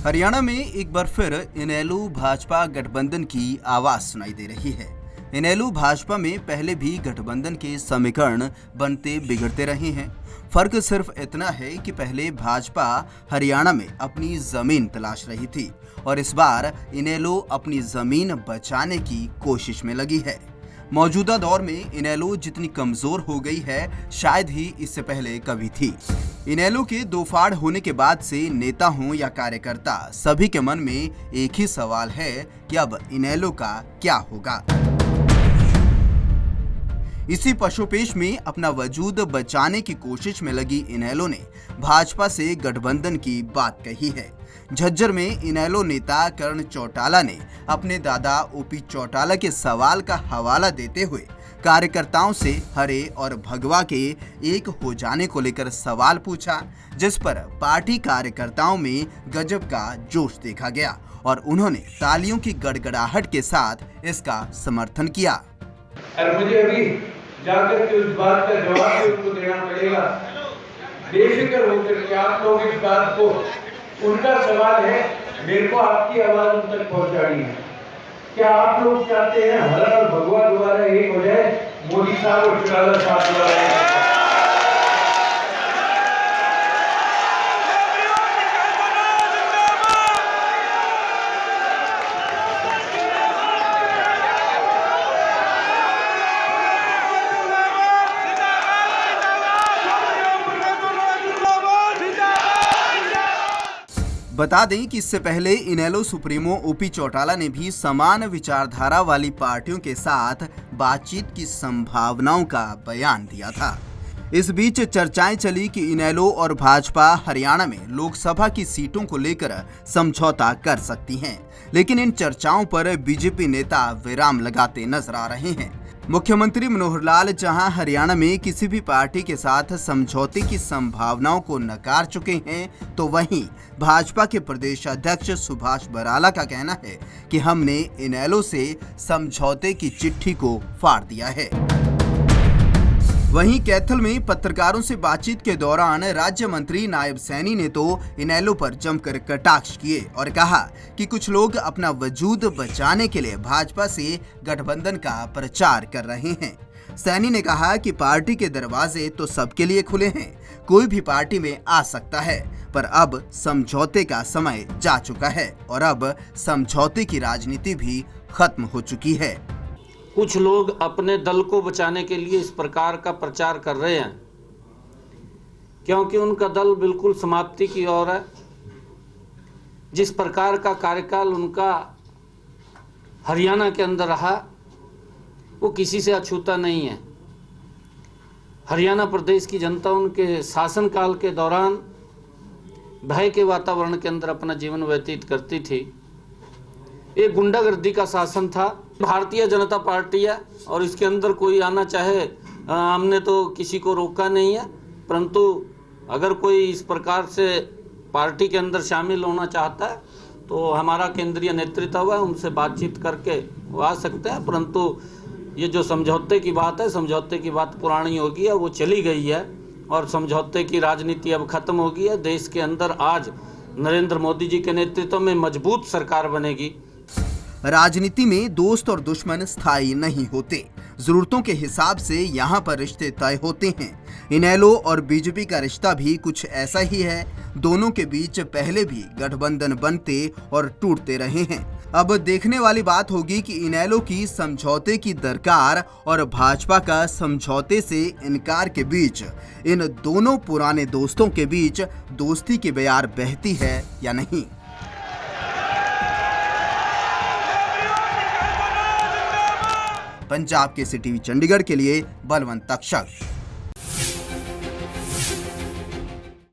हरियाणा में एक बार फिर इनेलो भाजपा गठबंधन की आवाज सुनाई दे रही है। इनेलो भाजपा में पहले भी गठबंधन के समीकरण बनते बिगड़ते रहे हैं। फर्क सिर्फ इतना है कि पहले भाजपा हरियाणा में अपनी जमीन तलाश रही थी और इस बार इनेलो अपनी जमीन बचाने की कोशिश में लगी है। मौजूदा दौर में इनेलो जितनी कमजोर हो गई है, शायद ही इससे पहले कभी थी। इनेलो के दो फाड़ होने के बाद से नेता हों या कार्यकर्ता, सभी के मन में एक ही सवाल है कि अब इनेलो का क्या होगा। इसी पशुपेश में अपना वजूद बचाने की कोशिश में लगी इनेलो ने भाजपा से गठबंधन की बात कही है। झज्जर में इनेलो नेता करण चौटाला ने अपने दादा ओपी चौटाला के सवाल का हवाला देते हुए कार्यकर्ताओं से हरे और भगवा के एक हो जाने को लेकर सवाल पूछा, जिस पर पार्टी कार्यकर्ताओं में गजब का जोश देखा गया और उन्होंने तालियों की गड़गड़ाहट के साथ इसका समर्थन किया। और मुझे अभी जाकर के उस बात का जवाब भी उनको देना पड़ेगा, बेफिक्र होकर के आप लोग इस बात को, उनका सवाल है, मेरे को आपकी आवाज उन तक पहुंचानी है। क्या आप लोग चाहते हैं हरा और भगवा दोबारा एक हो जाए, मोदी साहब और चौटाला साहब दोबारा? बता दें कि इससे पहले इनेलो सुप्रीमो ओपी चौटाला ने भी समान विचारधारा वाली पार्टियों के साथ बातचीत की संभावनाओं का बयान दिया था। इस बीच चर्चाएं चली कि इनेलो और भाजपा हरियाणा में लोकसभा की सीटों को लेकर समझौता कर सकती हैं, लेकिन इन चर्चाओं पर बीजेपी नेता विराम लगाते नजर आ रहे हैं। मुख्यमंत्री मनोहर लाल जहां हरियाणा में किसी भी पार्टी के साथ समझौते की संभावनाओं को नकार चुके हैं, तो वहीं भाजपा के प्रदेश अध्यक्ष सुभाष बराला का कहना है कि हमने इनेलो से समझौते की चिट्ठी को फाड़ दिया है। वहीं कैथल में पत्रकारों से बातचीत के दौरान राज्य मंत्री नायब सैनी ने तो इनेलो पर जमकर कटाक्ष किए और कहा कि कुछ लोग अपना वजूद बचाने के लिए भाजपा से गठबंधन का प्रचार कर रहे हैं। सैनी ने कहा कि पार्टी के दरवाजे तो सबके लिए खुले हैं, कोई भी पार्टी में आ सकता है, पर अब समझौते का समय जा चुका है और अब समझौते की राजनीति भी खत्म हो चुकी है। कुछ लोग अपने दल को बचाने के लिए इस प्रकार का प्रचार कर रहे हैं, क्योंकि उनका दल बिल्कुल समाप्ति की ओर है। जिस प्रकार का कार्यकाल उनका हरियाणा के अंदर रहा, वो किसी से अछूता नहीं है। हरियाणा प्रदेश की जनता उनके शासनकाल के दौरान भय के वातावरण के अंदर अपना जीवन व्यतीत करती थी। एक गुंडागर्दी का शासन था। भारतीय जनता पार्टी है और इसके अंदर कोई आना चाहे, हमने तो किसी को रोका नहीं है, परंतु अगर कोई इस प्रकार से पार्टी के अंदर शामिल होना चाहता है तो हमारा केंद्रीय नेतृत्व है, उनसे बातचीत करके वो आ सकते हैं। परंतु ये जो समझौते की बात है, समझौते की बात पुरानी हो गई है, वो चली गई है और समझौते की राजनीति अब खत्म हो गई है। देश के अंदर आज नरेंद्र मोदी जी के नेतृत्व में मजबूत सरकार बनेगी। राजनीति में दोस्त और दुश्मन स्थायी नहीं होते, जरूरतों के हिसाब से यहाँ पर रिश्ते तय होते हैं। इनेलो और बीजेपी का रिश्ता भी कुछ ऐसा ही है। दोनों के बीच पहले भी गठबंधन बनते और टूटते रहे हैं। अब देखने वाली बात होगी कि इनेलो की समझौते की दरकार और भाजपा का समझौते से इनकार के बीच इन दोनों पुराने दोस्तों के बीच दोस्ती की बयार बहती है या नहीं। पंजाब केसरी टीवी चंडीगढ़ के लिए बलवंत तक्षक।